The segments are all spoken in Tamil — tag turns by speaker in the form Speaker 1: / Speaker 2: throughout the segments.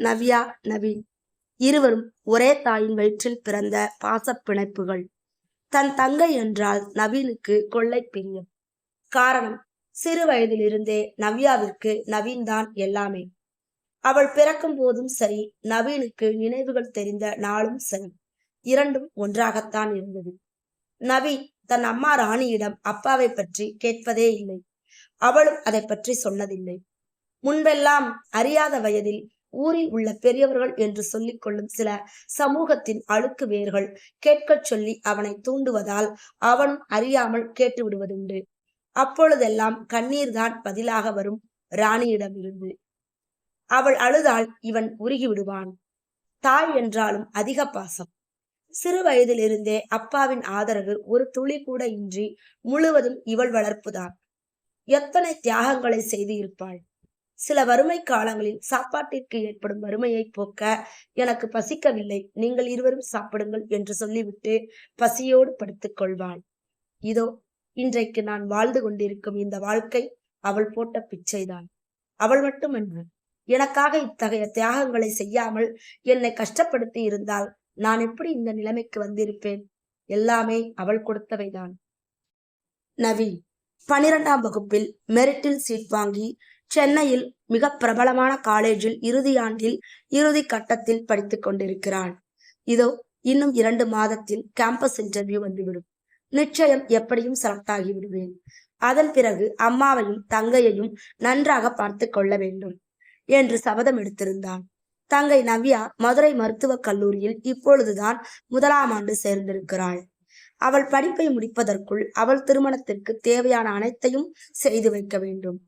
Speaker 1: நவ்யா, நவீன் இருவரும் ஒரே தாயின் வயிற்றில் பிறந்த பாசப் பிணைப்புகள். தன் தங்கை என்றால் நவீனுக்கு கொள்ளை பிரியம். காரணம், சிறு வயதிலிருந்தே நவ்யாவிற்கு நவீன் தான் எல்லாமே. அவள் பிறக்கும் போதும் சரி, நவீனுக்கு நினைவுகள் தெரிந்த நாளும் சரி, இரண்டும் ஒன்றாகத்தான் இருந்தது. நவீன் தன் அம்மா ராணியிடம் அப்பாவை பற்றி கேட்பதே இல்லை. அவளும் அதை பற்றி சொன்னதில்லை. முன்பெல்லாம் அறியாத வயதில் ஊரில் உள்ள பெரியவர்கள் என்று சொல்லிக் கொள்ளும் சில சமூகத்தின் அழுக்கு வேர்கள் கேட்கச் சொல்லி அவனை தூண்டுவதால் அவனும் அறியாமல் கேட்டு விடுவதுண்டு. அப்பொழுதெல்லாம் கண்ணீர்தான் பதிலாக வரும் ராணியிடமிருந்து. அவள் அழுதால் இவன் உருகி விடுவான். தாய் என்றாலும் அதிக பாசம். சிறு வயதிலிருந்தே அப்பாவின் ஆதரவு ஒரு துளி கூட இன்றி முழுவதும் இவள் வளர்ப்புதான். எத்தனை தியாகங்களை செய்து இருப்பாள். சில வறுமை காலங்களில் சாப்பாட்டிற்கு ஏற்படும் வறுமையை போக்க, எனக்கு பசிக்கவில்லை, நீங்கள் இருவரும் சாப்பிடுங்கள் என்று சொல்லிவிட்டு பசியோடு படுத்துக் கொள்வாள். இதோ இன்றைக்கு நான் வாழ்ந்து கொண்டிருக்கும் இந்த வாழ்க்கை அவள் போட்ட பிச்சைதான். அவள் மட்டுமன்று, எனக்காக இத்தகைய தியாகங்களை செய்யாமல் என்னை கஷ்டப்படுத்தி இருந்தால் நான் எப்படி இந்த நிலைமைக்கு வந்திருப்பேன்? எல்லாமே அவள் கொடுத்தவைதான். நவீன் 12ஆம் வகுப்பில் மெரிட்டில் சீட் வாங்கி சென்னையில் மிக பிரபலமான காலேஜில் இறுதியாண்டில் இறுதி கட்டத்தில் படித்துக் கொண்டிருக்கிறாள். இதோ இன்னும் 2 மாதத்தில் கேம்பஸ் இன்டர்வியூ வந்துவிடும். நிச்சயம் எப்படியும் செலக்ட் ஆகி விடுவேன். அதன் பிறகு அம்மாவையும் தங்கையையும் நன்றாக பார்த்து கொள்ள வேண்டும் என்று சபதம் எடுத்திருந்தான். தங்கை நவ்யா மதுரை மருத்துவக் கல்லூரியில் இப்பொழுதுதான் 1ஆம் ஆண்டு சேர்ந்திருக்கிறாள். அவள் படிப்பை முடிப்பதற்குள் அவள் திருமணத்திற்கு தேவையான அனைத்தையும் செய்து வைக்க வேண்டும்.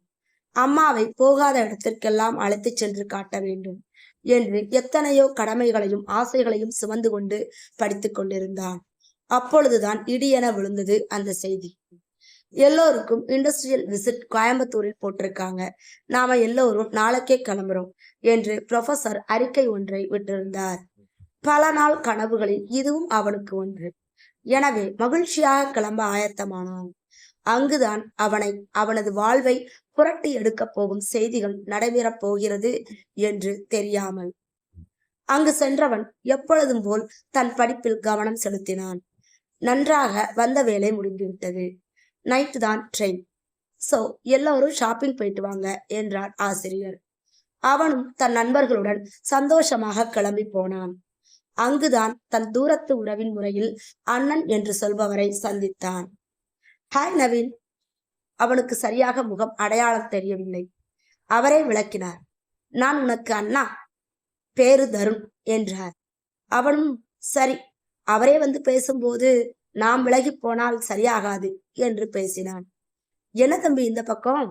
Speaker 1: அம்மாவை போகாத இடத்திற்கெல்லாம் அழைத்துச் சென்று காட்ட வேண்டும் என்று எத்தனையோ கடமைகளையும் ஆசைகளையும் சுமந்து கொண்டு படித்துக் கொண்டிருந்தான். அப்பொழுதுதான் இடியென விழுந்தது அந்த செய்தி. எல்லோருக்கும் இண்டஸ்ட்ரியல் விசிட் கோயம்புத்தூரில் போட்டிருக்காங்க, நாம எல்லோரும் நாளைக்கே கிளம்புறோம் என்று ப்ரொஃபசர் அறிக்கை ஒன்றை விட்டிருந்தார். பல நாள் கனவுகளில் இதுவும் அவனுக்கு ஒன்று. எனவே மகிழ்ச்சியாக கிளம்ப ஆயத்தமானான். அங்குதான் அவனது வாழ்வை புரட்டி எடுக்கப் போகும் செய்திகள் நடைபெறப் போகிறது என்று தெரியாமல் அங்கு சென்றவன் எப்பொழுதும் போல் தன் படிப்பில் கவனம் செலுத்தினான். நன்றாக வந்த வேலை முடிந்துவிட்டது. நைட்டு தான் ட்ரெயின். சோ எல்லோரும் ஷாப்பிங் போயிட்டு வாங்க என்றார் ஆசிரியர். அவனும் தன் நண்பர்களுடன் சந்தோஷமாக கிளம்பி போனான். அங்குதான் தன் தூரத்து உறவின் முறையில் அண்ணன் என்று சொல்பவரை சந்தித்தான். ஹாய் நவீன். அவனுக்கு சரியாக முகம் அடையாளம் தெரியவில்லை. அவரே விளக்கினார். நான் உனக்கு அண்ணா, பேரு தருண் என்றார். அவனும் சரி, அவரே வந்து பேசும்போது நாம் விலகி போனால் சரியாகாது என்று பேசினான். என்ன தம்பி இந்த பக்கம்?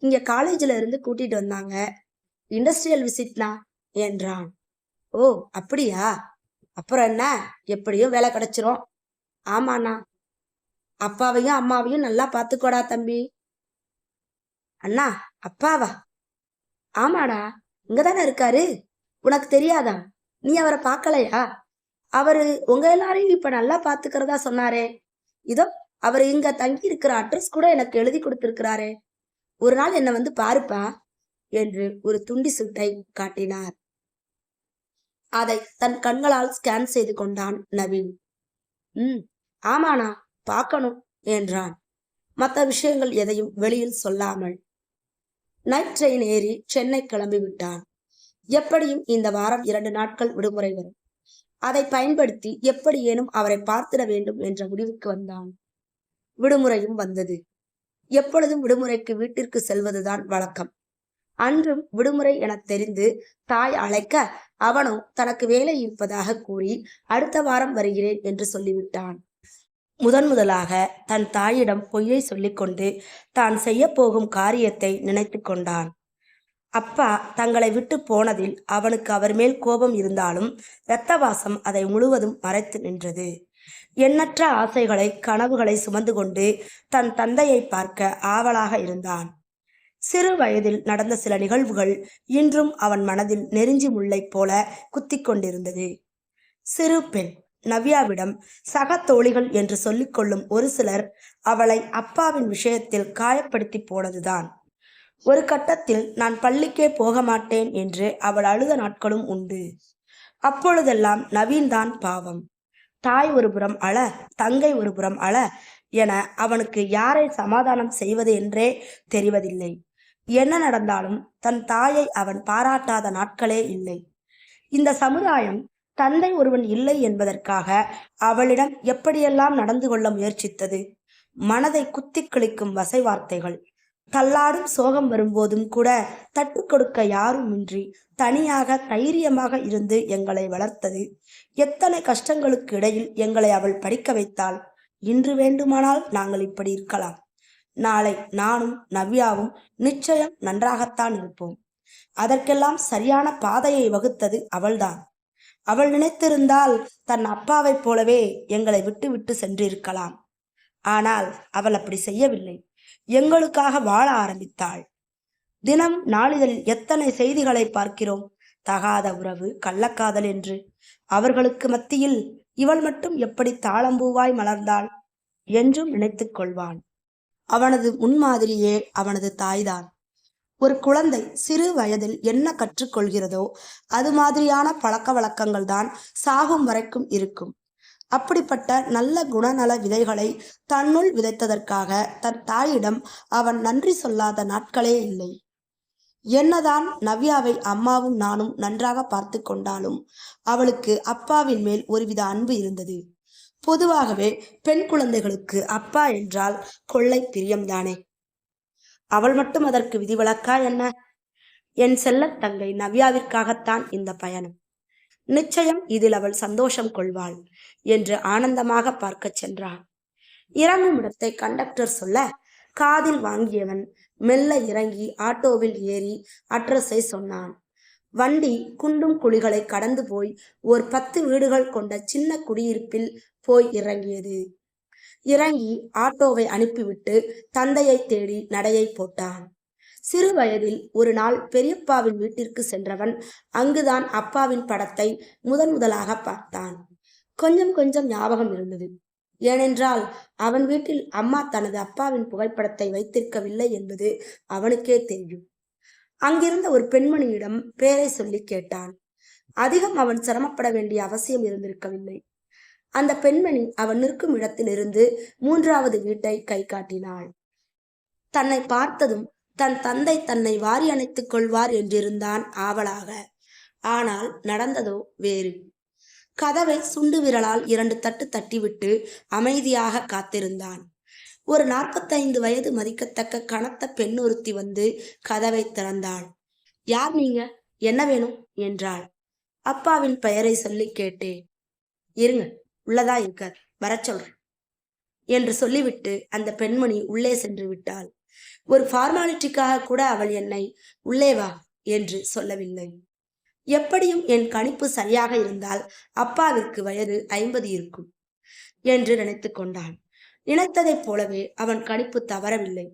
Speaker 1: இங்க காலேஜ்ல இருந்து கூட்டிட்டு வந்தாங்க, இண்டஸ்ட்ரியல் விசிட்னா என்றான். ஓ அப்படியா, அப்புறம் என்ன, எப்படியும் வேலை கிடைச்சிரும். ஆமாண்ணா. அப்பாவையும் அம்மாவையும் நல்லா பாத்துக்கோடா தம்பி. அண்ணா அப்பாவா? ஆமாடா, இங்கதானே இருக்காரு, உனக்கு தெரியாதா? நீ அவரை பார்க்கலையா? அவரு உங்க எல்லாரையும் இப்ப நல்லா பாத்துக்கிறதா சொன்னாரே. இதோ அவரு இங்க தங்கி இருக்கிற அட்ரஸ் கூட எனக்கு எழுதி கொடுத்திருக்கிறாரே. ஒரு நாள் என்ன வந்து பாருப்பா என்று ஒரு துண்டி சுட்டை காட்டினார். அதை தன் கண்களால் ஸ்கேன் செய்து கொண்டான் நவீன். ஆமாண்ணா, பார்க்கணும் என்றான். மற்ற விஷயங்கள் எதையும் வெளியில் சொல்லாமல் நைட் ட்ரெயின் ஏறி சென்னை கிளம்பி விட்டான். எப்படியும் இந்த வாரம் 2 நாட்கள் விடுமுறை வரும். அதை பயன்படுத்தி எப்படியேனும் அவரை பார்த்திட வேண்டும் என்ற முடிவுக்கு வந்தான். விடுமுறையும் வந்தது. எப்பொழுதும் விடுமுறைக்கு வீட்டிற்கு செல்வதுதான் வழக்கம். அன்றும் விடுமுறை என தெரிந்து தாய் அழைக்க, அவனோ தனக்கு வேலை இருப்பதாக கூறி அடுத்த வாரம் வருகிறேன் என்று சொல்லிவிட்டான். முதலாக தன் தாயிடம் பொய்யை சொல்லிக்கொண்டு தான் செய்ய போகும் காரியத்தை நினைத்து கொண்டான். அப்பா தங்களை விட்டு போனதில் அவனுக்கு அவர் மேல் கோபம் இருந்தாலும் இரத்தவாசம் அதை முழுவதும் மறைத்து நின்றது. எண்ணற்ற ஆசைகளை கனவுகளை சுமந்து கொண்டு தன் தந்தையை பார்க்க ஆவலாக இருந்தான். சிறு வயதில் நடந்த சில நிகழ்வுகள் இன்றும் அவன் மனதில் நெருஞ்சி முல்லை போல குத்தி கொண்டிருந்தது. சிறு பெண் நவ்யாவிடம் சக தோழிகள் என்று சொல்லிக் கொள்ளும் ஒரு சிலர் அவளை அப்பாவின் விஷயத்தில் காயப்படுத்தி போனதுதான். ஒரு கட்டத்தில் நான் பள்ளிக்கே போக மாட்டேன் என்று அவள் அழுத நாட்களும் உண்டு. அப்பொழுதெல்லாம் நவீன்தான் பாவம். தாய் ஒருபுறம் அழ, தங்கை ஒருபுறம் அழ என அவனுக்கு யாரை சமாதானம் செய்வது என்றே தெரிவதில்லை. என்ன நடந்தாலும் தன் தாயை அவன் பாராட்டாத நாட்களே இல்லை. இந்த சமுதாயம் தந்தை ஒருவன் இல்லை என்பதற்காக அவளிடம் எப்படியெல்லாம் நடந்து கொள்ள முயற்சித்தது. மனதை குத்தி கிழிக்கும் வசை வார்த்தைகள். தள்ளாடும் சோகம் வரும்போதும் கூட தட்டு கொடுக்க யாருமின்றி தனியாக தைரியமாக இருந்து எங்களை வளர்த்தது. எத்தனை கஷ்டங்களுக்கு இடையில் எங்களை அவள் படிக்க வைத்தாள். இன்று வேண்டுமானால் நாங்கள் இப்படி இருக்கலாம். நாளை நானும் நவ்யாவும் நிச்சயம் நன்றாகத்தான் இருப்போம். அதற்கெல்லாம் சரியான பாதையை வகுத்தது அவள்தான். அவள் நினைத்திருந்தால் தன் அப்பாவைப் போலவே எங்களை விட்டு விட்டு சென்றிருக்கலாம். ஆனால் அவள் அப்படி செய்யவில்லை. எங்களுக்காக வாழ ஆரம்பித்தாள். தினம் நாளிதழில் எத்தனை செய்திகளை பார்க்கிறோம். தகாத உறவு, கள்ளக்காதல் என்று. அவர்களுக்கு மத்தியில் இவள் மட்டும் எப்படி தாளம்பூவாய் மலர்ந்தாள் என்றும் நினைத்துக் கொள்வான். அவனது முன்மாதிரியே அவனது தாய்தான். ஒரு குழந்தை சிறு வயதில் என்ன கற்றுக்கொள்கிறதோ அது மாதிரியான பழக்க வழக்கங்கள் தான் சாகும் வரைக்கும் இருக்கும். அப்படிப்பட்ட நல்ல குணநல விதைகளை தன்னுள் விதைத்ததற்காக தன் தாயிடம் அவன் நன்றி சொல்லாத நாட்களே இல்லை. என்னதான் நவ்யாவை அம்மாவும் நானும் நன்றாக பார்த்து கொண்டாலும் அவளுக்கு அப்பாவின் மேல் ஒருவித அன்பு இருந்தது. பொதுவாகவே பெண் குழந்தைகளுக்கு அப்பா என்றால் கொள்ளை பிரியம்தானே. அவள் மட்டும் அதற்கு விதிவிலக்கா என்ன? என் செல்லத் தங்கை நவ்யாவிற்காகத்தான் இந்த பயணம். நிச்சயம் இதில் அவள் சந்தோஷம் கொள்வாள் என்று ஆனந்தமாக பார்க்க சென்றாள். இறங்கும் இடத்தை கண்டக்டர் சொல்ல காதில் வாங்கியவன் மெல்ல இறங்கி ஆட்டோவில் ஏறி அட்ரஸை சொன்னான். வண்டி குண்டும் குழிகளை கடந்து போய் ஒரு 10 வீடுகள் கொண்ட சின்ன குடியிருப்பில் போய் இறங்கியது. இறங்கி ஆட்டோவை அனுப்பிவிட்டு தந்தையை தேடி நடையை போட்டான். சிறு வயதில் ஒரு நாள் பெரியப்பாவின் வீட்டிற்கு சென்றவன் அங்குதான் அப்பாவின் படத்தை முதலாக பார்த்தான். கொஞ்சம் கொஞ்சம் ஞாபகம் இருந்தது. ஏனென்றால் அவன் வீட்டில் அம்மா தனது அப்பாவின் புகைப்படத்தை வைத்திருக்கவில்லை என்பது அவனுக்கே தெரியும். அங்கிருந்த ஒரு பெண்மணியிடம் பேரை சொல்லி கேட்டான். அதிகம் அவன் சிரமப்பட வேண்டிய அவசியம் இருந்திருக்கவில்லை. அந்த பெண்மணி அவன் நிற்கும் இடத்திலிருந்து 3வது வீட்டை கை காட்டினாள். தன்னை பார்த்ததும் தன் தந்தை தன்னை வாரி அணைத்துக் கொள்வார் என்றிருந்தான் ஆவலாக. ஆனால் நடந்ததோ வேறு. கதவை சுண்டு விரலால் 2 தட்டு தட்டிவிட்டு அமைதியாக காத்திருந்தான். ஒரு 45 வயது மதிக்கத்தக்க கனத்த பெண் ஒருத்தி வந்து கதவை திறந்தாள். யார் நீங்க? என்ன வேணும் என்றாள். அப்பாவின் பெயரை சொல்லி கேட்டேன். இருங்க, உள்ளதா இருக்கார், வர சொல்றேன் என்று சொல்லிவிட்டு அந்த பெண்மணி உள்ளே சென்று விட்டாள். ஒரு ஃபார்மாலிட்டிக்காக கூட அவள் என்னை உள்ளே வா என்று சொல்லவில்லை. எப்படியும் என் கணிப்பு சரியாக இருந்தால் அப்பாவிற்கு வயது 50 இருக்கும் என்று நினைத்து கொண்டான். நினைத்ததைப் போலவே அவன் கணிப்பு தவறவில்லை.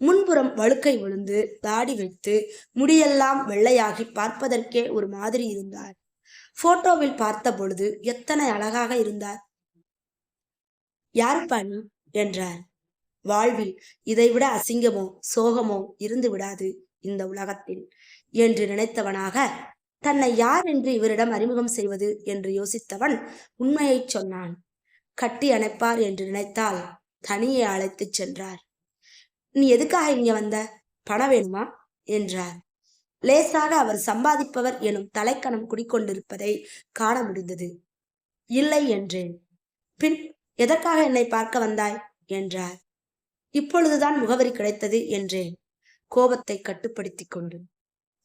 Speaker 1: முன்புறம் வழுக்கை விழுந்து தாடி வைத்து முடியெல்லாம் வெள்ளையாகி பார்ப்பதற்கே ஒரு மாதிரி இருந்தார். போட்டோவில் பார்த்த பொழுது எத்தனை அழகாக இருந்தார். யாருப்பா நீ என்றார். வாழ்வில் இதைவிட அசிங்கமோ சோகமோ இருந்து விடாது இந்த உலகத்தில் என்று நினைத்தவனாக தன்னை யார் என்று இவரிடம் அறிமுகம் செய்வது என்று யோசித்தவன் உண்மையை சொன்னான். கட்டி அணைப்பார் என்று நினைத்தால் தனியே அழைத்துச் சென்றார். நீ எதுக்காக இங்க வந்த? பணம் வேணுமா என்றார். லேசாக அவர் சம்பாதிப்பவர் எனும் தலைக்கணம் குடிக்கொண்டிருப்பதை காண முடிந்தது. இல்லை என்றேன். பின் எதற்காக என்னை பார்க்க வந்தாய் என்றார். இப்பொழுதுதான் முகவரி கிடைத்தது என்றேன் கோபத்தை கட்டுப்படுத்தி கொண்டு.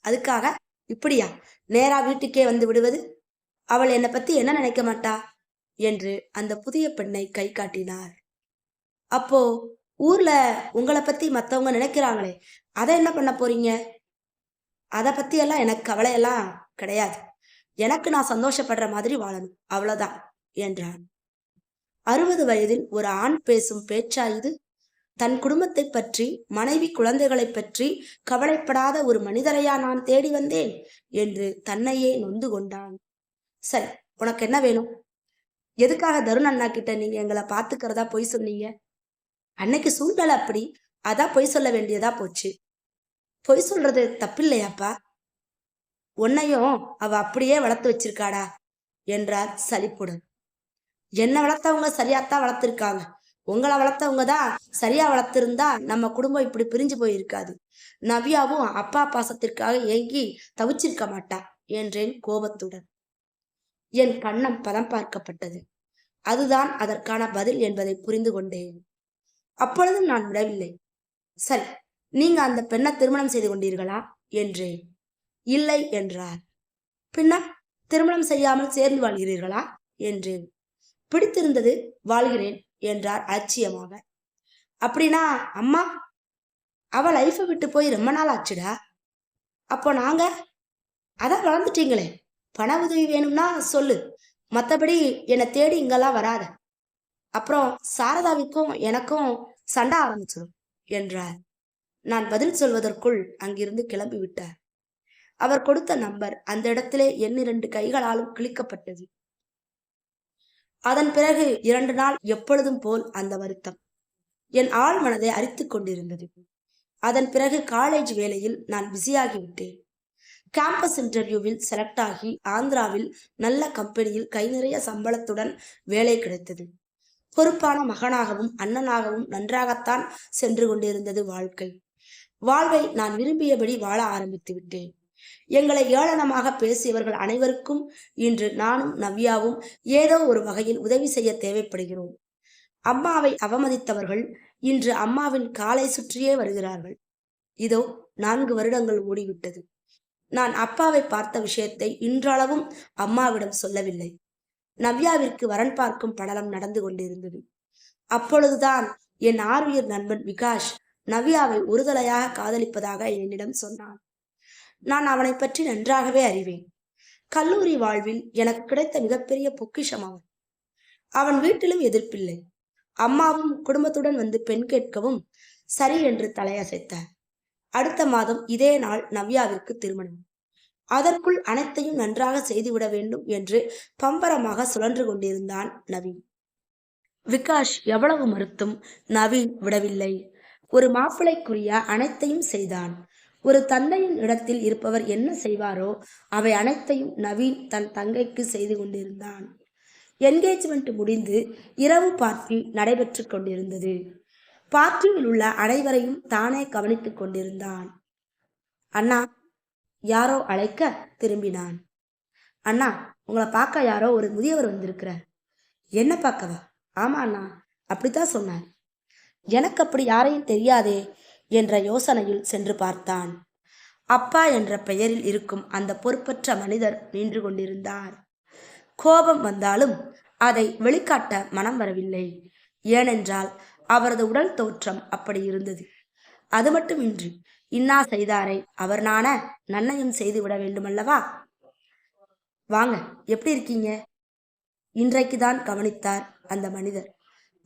Speaker 1: அதுக்காக இப்படியா நேரா வீட்டுக்கே வந்து விடுவது? அவள் என்னை பத்தி என்ன நினைக்க மாட்டா என்று அந்த புதிய பெண்ணை கை காட்டினார். அப்போ ஊர்ல உங்களை பத்தி மத்தவங்க நினைக்கிறாங்களே, அதை என்ன பண்ண போறீங்க? அதை பத்தி எல்லாம் எனக்கு கவலையெல்லாம் கிடையாது. எனக்கு நான் சந்தோஷப்படுற மாதிரி வாழணும், அவ்வளவுதான் என்றான். 60 வயதில் ஒரு ஆண் பேசும் பேச்சா இது? தன் குடும்பத்தை பற்றி, மனைவி குழந்தைகளை பற்றி கவலைப்படாத ஒரு மனிதரையா நான் தேடி வந்தேன் என்று தன்னையே நொந்து கொண்டான். சரி, உனக்கு என்ன வேணும்? எதுக்காக தருண் அண்ணா கிட்ட நீங்க எங்களை பாத்துக்கிறதா பொய் சொன்னீங்க? அன்னைக்கு சூழ்நிலை அப்படி, அதான் பொய் சொல்ல வேண்டியதா போச்சு. பொய் சொல்றது தப்பில்லையாப்பா? உன்னையும் அவ அப்படியே வளர்த்து வச்சிருக்காடா என்றார் சலிப்புடன். என்ன வளர்த்தவங்க சரியாத்தான் வளர்த்திருக்காங்க. உங்களை வளர்த்தவங்க தான் சரியா வளர்த்திருந்தா நம்ம குடும்பம் இப்படி பிரிஞ்சு போயிருக்காது. நவ்யாவும் அப்பா பாசத்திற்காக ஏங்கி தவிச்சிருக்க மாட்டா என்றேன் கோபத்துடன். என் கண்ணம் பதம் பார்க்கப்பட்டது. அதுதான் அதற்கான பதில் என்பதை புரிந்து கொண்டேன். அப்பொழுதும் நான் விடவில்லை. சரி, நீங்க அந்த பெண்ணை திருமணம் செய்து கொண்டீர்களா என்றேன். இல்லை என்றார். பின்ன திருமணம் செய்யாமல் சேர்ந்து வாழ்கிறீர்களா என்றேன். பிடித்திருந்தது, வாழ்கிறேன் என்றார் அலட்சியமாக. அப்படின்னா அம்மா? அவ லைஃபை விட்டு போய் ரொம்ப நாள் ஆச்சுடா. அப்போ நாங்க? அதான் வளர்ந்துட்டீங்களே. பண உதவி வேணும்னா சொல்லு, மற்றபடி என்னை தேடி இங்கெல்லாம் வராத. அப்புறம் சாரதாவுக்கும் எனக்கும் சண்டை ஆரம்பிச்சிடும் என்றார். நான் பதில் சொல்வதற்குள் அங்கிருந்து கிளம்பி விட்டார். அவர் கொடுத்த நம்பர் அந்த இடத்திலே எண்ணிரண்டு கைகளாலும் கிழிக்கப்பட்டது. அதன் பிறகு 2 நாள் எப்பொழுதும் போல் அந்த வருத்தம் என் ஆழ் மனதை அரித்துக் கொண்டிருந்தது. அதன் பிறகு காலேஜ் வேலையில் நான் பிஸியாகிவிட்டேன். கேம்பஸ் இன்டர்வியூவில் செலக்ட் ஆகி ஆந்திராவில் நல்ல கம்பெனியில் கை நிறைய சம்பளத்துடன் வேலை கிடைத்தது. பொறுப்பான மகனாகவும் அண்ணனாகவும் நன்றாகத்தான் சென்று கொண்டிருந்தது வாழ்க்கை. வாழ்வை நான் விரும்பியபடி வாழ ஆரம்பித்து விட்டேன். எங்களை ஏளனமாக பேசியவர்கள் அனைவருக்கும் இன்று நானும் நவ்யாவும் ஏதோ ஒரு வகையில் உதவி செய்ய தேவைப்படுகிறோம். அம்மாவை அவமதித்தவர்கள் இன்று அம்மாவின் காலை சுற்றியே வருகிறார்கள். இதோ 4 வருடங்கள் ஓடிவிட்டது. நான் அப்பாவை பார்த்த விஷயத்தை இன்றளவும் அம்மாவிடம் சொல்லவில்லை. நவ்யாவிற்கு வரன் பார்க்கும் படலம் நடந்து கொண்டிருந்தது. அப்பொழுதுதான் என் ஆர்வியர் நண்பன் விகாஷ் நவ்யாவை ஒருதலையாக காதலிப்பதாக என்னிடம் சொன்னான். நான் அவனை பற்றி நன்றாகவே அறிவேன். கல்லூரி வாழ்வில் எனக்கு கிடைத்த மிகப்பெரிய பொக்கிஷம் அவன். அவன் வீட்டிலும் எதிர்ப்பில்லை. அம்மாவும் குடும்பத்துடன் வந்து பெண் கேட்கவும் சரி என்று தலையசைத்தார். அடுத்த மாதம் இதே நாள் நவ்யாவிற்கு திருமணம். அதற்குள் அனைத்தையும் நன்றாக செய்துவிட வேண்டும் என்று பம்பரமாக சுழன்று கொண்டிருந்தான் நவீன். விகாஷ் எவ்வளவு மறுத்தும் நவீன் விடவில்லை. ஒரு மாப்பிளைக்குரிய அனைத்தையும் செய்தான். ஒரு தந்தையின் இடத்தில் இருப்பவர் என்ன செய்வாரோ அவை அனைத்தையும் நவீன் தன் தங்கைக்கு செய்து கொண்டிருந்தான். என்கேஜ்மெண்ட் முடிந்து இரவு பார்ட்டி நடைபெற்று கொண்டிருந்தது. பார்ட்டியில் உள்ள அனைவரையும் தானே கவனித்துக் கொண்டிருந்தான். அண்ணா, யாரோ அழைக்க திரும்பினான். அண்ணா, உங்களை பார்க்க யாரோ ஒரு முதியவர் வந்திருக்கிறார். என்ன பார்க்கவா? ஆமா அண்ணா, அப்படித்தான் சொன்னார். எனக்கு அப்படி யாரையும் தெரியாதே என்ற யோசனையில் சென்று பார்த்தான். அப்பா என்ற பெயரில் இருக்கும் அந்த பொறுப்பற்ற மனிதர் நின்று கொண்டிருந்தார். கோபம் வந்தாலும் அதை வெளிக்காட்ட மனம் வரவில்லை. ஏனென்றால் அவரது உடல் தோற்றம் அப்படி இருந்தது. அது மட்டுமின்றி இன்னா செய்தாரை அவர் நாண நன்னயம் செய்து விட வேண்டுமல்லவா? வாங்க, எப்படி இருக்கீங்க? இன்றைக்குதான் கவனித்தார் அந்த மனிதர்.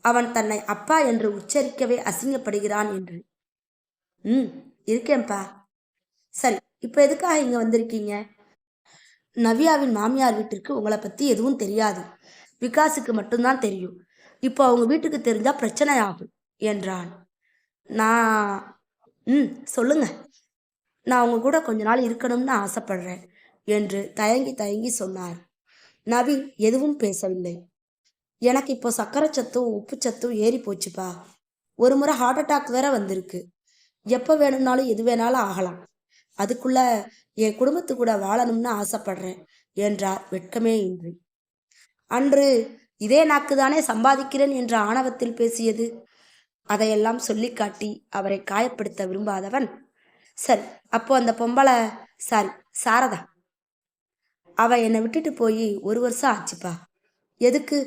Speaker 1: அவன் தன்னை அப்பா என்று உச்சரிக்கவே அசிங்கப்படுகிறான் என்று. இருக்கேன்பா. சரி, இப்ப எதுக்காக இங்க வந்திருக்கீங்க? நவ்யாவின் மாமியார் வீட்டிற்கு உங்களை பத்தி எதுவும் தெரியாது. விகாஸுக்கு மட்டும்தான் தெரியும். இப்போ அவங்க வீட்டுக்கு தெரிஞ்சா பிரச்சனை ஆகும் என்றான். நான் சொல்லுங்க. நான் உங்க கூட கொஞ்ச நாள் இருக்கணும்னு ஆசைப்படுறேன் என்று தயங்கி தயங்கி சொன்னார். நவீன் எதுவும் பேசவில்லை. எனக்கு இப்போ சர்க்கரை சத்தும் உப்பு சத்தும் ஏறி போச்சுப்பா. ஒரு முறை ஹார்ட் அட்டாக் வேற வந்திருக்கு. எப்போ வேணும்னாலும் எது வேணாலும் ஆகலாம். அதுக்குள்ள என் குடும்பத்து கூட வாழணும்னு ஆசைப்படுறேன் என்றார் வெட்கமே இன்றி. அன்று இதே நாக்குதானே சம்பாதிக்கிறேன் என்ற ஆணவத்தில் பேசியது. அதையெல்லாம் சொல்லி காட்டி அவரை காயப்படுத்த விரும்பாதவன், சரி, அப்போ அந்த பொம்பளை, சாரி சாரதா, அவ என்னை விட்டுட்டு போய் 1 வருஷம் ஆச்சுப்பா. எதுக்கு?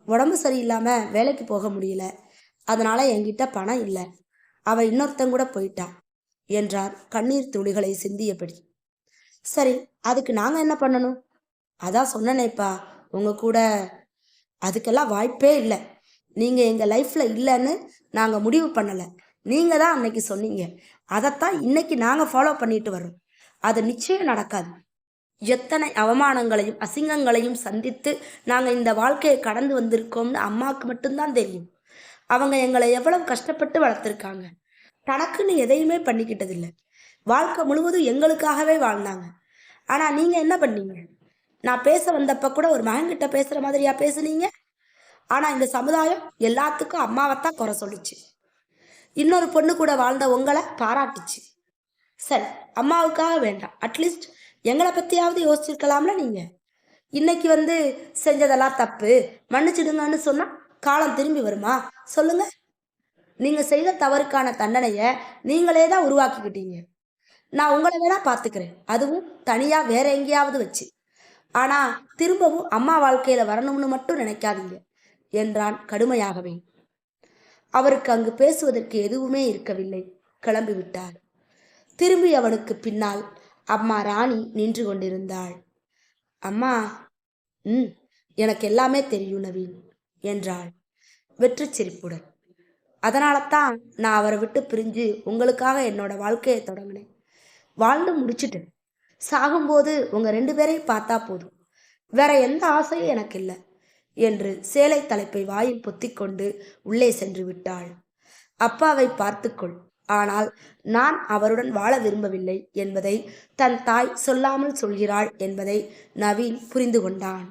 Speaker 1: உடம்பு சரியில்லாம வேலைக்கு போக முடியல. அதனால என்கிட்ட பணம் இல்லை. அவ இன்னொருத்தன் கூட போயிட்டா என்றார் கண்ணீர் துளிகளை சிந்தியபடி. சரி, அதுக்கு நாங்க என்ன பண்ணணும்? அதான் சொன்னனேப்பா, உங்க கூட. அதுக்கெல்லாம் வாய்ப்பே இல்லை. நீங்க எங்க லைஃப்ல இல்லைன்னு நாங்க முடிவு பண்ணல. நீங்க தான் அன்னைக்கு சொன்னீங்க. அதைத்தான் இன்னைக்கு நாங்க ஃபாலோ பண்ணிட்டு வர்றோம். அது நிச்சயம் நடக்காது. எத்தனை அவமானங்களையும் அசிங்கங்களையும் சந்தித்து நாங்க இந்த வாழ்க்கையை கடந்து வந்திருக்கோம்னு அம்மாவுக்கு மட்டும்தான் தெரியும். அவங்க எங்களை எவ்வளவு கஷ்டப்பட்டு வளர்த்துருக்காங்க. தனக்குன்னு எதையுமே பண்ணிக்கிட்டதில்லை. வாழ்க்கை முழுவதும் எங்களுக்காகவே வாழ்ந்தாங்க. ஆனா நீங்க என்ன பண்ணீங்க? நான் பேச வந்தப்ப கூட ஒரு மகன்கிட்ட பேசுற மாதிரியா பேசுனீங்க? ஆனா இந்த சமுதாயம் எல்லாத்துக்கும் அம்மாவைத்தான் குறை சொல்லுச்சு. இன்னொரு பொண்ணு கூட வாழ்ந்த உங்களை பாராட்டுச்சு. சரி, அம்மாவுக்காக வேண்டாம், அட்லீஸ்ட் எங்களை பத்தியாவது யோசிச்சிருக்கலாம்ல நீங்க. இன்னைக்கு வந்து செஞ்சதெல்லாம் தப்பு, மன்னிச்சிடுங்கன்னு சொன்னா காலம் திரும்பி வருமா? சொல்லுங்க. நீங்க செய்த தவறுக்கான தண்டனைய நீங்களே தான் உருவாக்கிக்கிட்டீங்க. நான் உங்களை வேணா பாத்துக்கிறேன், அதுவும் தனியா வேற எங்கேயாவது வச்சு. ஆனா திரும்பவும் அம்மா வாழ்க்கையில வரணும்னு மட்டும் நினைக்காதீங்க என்றான் கடுமையாகவே. அவருக்கு அங்கு பேசுவதற்கு எதுவுமே இருக்கவில்லை. கிளம்பி விட்டார். திரும்பி அவனுக்கு பின்னால் அம்மா ராணி நின்று கொண்டிருந்தாள். அம்மா, எனக்கு எல்லாமே தெரியும் நவீன் என்றாள் வெற்றி சிரிப்புடன். அதனால தான் நான் அவரை விட்டு பிரிஞ்சு உங்களுக்காக என்னோட வாழ்க்கையை தொடங்கினேன். வாழ்ந்து முடிச்சிட்டேன். சாகும்போது உங்க 2 பேரையும் பார்த்தா போதும், வேற எந்த ஆசையும் எனக்கு இல்லை என்று சேலை தலைப்பை வாயில் பொத்திக்கொண்டு உள்ளே சென்று விட்டாள். அப்பாவை பார்த்துக்கொள், ஆனால் நான் அவருடன் வாழ விரும்பவில்லை என்பதை தன் தாய் சொல்லாமல் சொல்கிறாள் என்பதை நவீன் புரிந்து கொண்டான்.